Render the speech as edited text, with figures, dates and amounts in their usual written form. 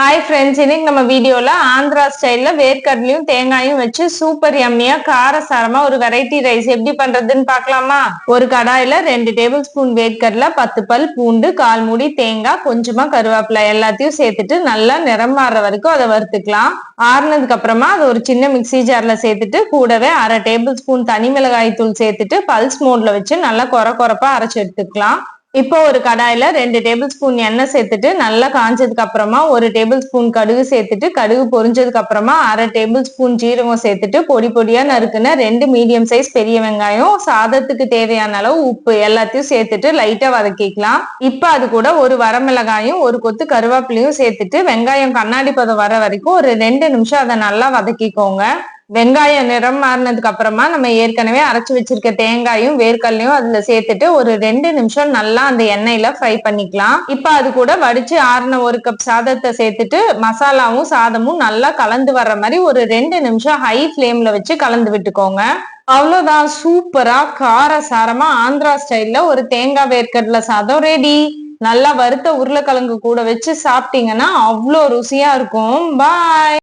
Hi friends, இன்னைக்கு நம்ம வீடியோல ஆந்திரா ஸ்டைல்ல வேர்க்கடலையும் தேங்காயும் வச்சு சூப்பர் யம்மியா காரசாரமா ஒரு வெரைட்டி ரைஸ் எப்படி பண்றதுன்னு பார்க்கலாமா? ஒரு கடாயில 2 டேபிள் ஸ்பூன் வேர்க்கடலை, 10 பல் பூண்டு, 1/4 மூடி தேங்காய், கொஞ்சமா கருவேப்பிலை எல்லாத்தையும் சேர்த்துட்டு நல்லா நிறம் மாறுற வரைக்கும் அதை வறுத்துக்கலாம். ஆறுனதுக்கு அப்புறமா அது ஒரு சின்ன மிக்சி ஜார்ல சேர்த்துட்டு கூடவே 1/2 டேபிள் ஸ்பூன் தனி மிளகாய் தூள் சேர்த்துட்டு பல்ஸ் மோட்ல வச்சு நல்லா கொரப்பா அரைச்சு எடுத்துக்கலாம். இப்போ ஒரு கடாயில 2 டேபிள் ஸ்பூன் எண்ணெய் சேர்த்துட்டு நல்லா காஞ்சதுக்கு அப்புறமா 1 டேபிள் ஸ்பூன் கடுகு சேர்த்துட்டு கடுகு பொரிஞ்சதுக்கு அப்புறமா 1/2 டேபிள் ஸ்பூன் ஜீரகம் சேர்த்துட்டு பொடியா நறுக்குன 2 மீடியம் சைஸ் பெரிய வெங்காயம், சாதத்துக்கு தேவையான அளவு உப்பு எல்லாத்தையும் சேர்த்துட்டு லைட்டா வதக்கிக்கலாம். இப்ப அது கூட ஒரு வரமிளகாயும் ஒரு கொத்து கருவேப்பிலையும் சேர்த்துட்டு வெங்காயம் கண்ணாடி பதம் வர வரைக்கும் ஒரு 2 நிமிஷம் அதை நல்லா வதக்கிக்கோங்க. வெங்காயம் நிறம் மாறினதுக்கு அப்புறமா நம்ம ஏற்கனவே அரைச்சு வச்சிருக்க தேங்காயும் வேர்க்கடலையும் அதுல சேர்த்துட்டு ஒரு 2 நிமிஷம் நல்லா அந்த எண்ணெயில ஃப்ரை பண்ணிக்கலாம். இப்ப அது கூட வடிச்சு ஆறின 1 கப் சாதத்தை சேர்த்துட்டு மசாலாவும் சாதமும் நல்லா கலந்து வர்ற மாதிரி ஒரு 2 நிமிஷம் ஹை ஃபிளேம்ல வச்சு கலந்து விட்டுக்கோங்க. அவ்வளவுதான், சூப்பரா காரசாரமா ஆந்திரா ஸ்டைல்ல ஒரு தேங்காய் வேர்க்கடலை சாதம் ரெடி. நல்லா வறுத்த உருளைக்கிழங்கு கூட வச்சு சாப்பிட்டீங்கன்னா அவ்வளோ ருசியா இருக்கும். பாய்.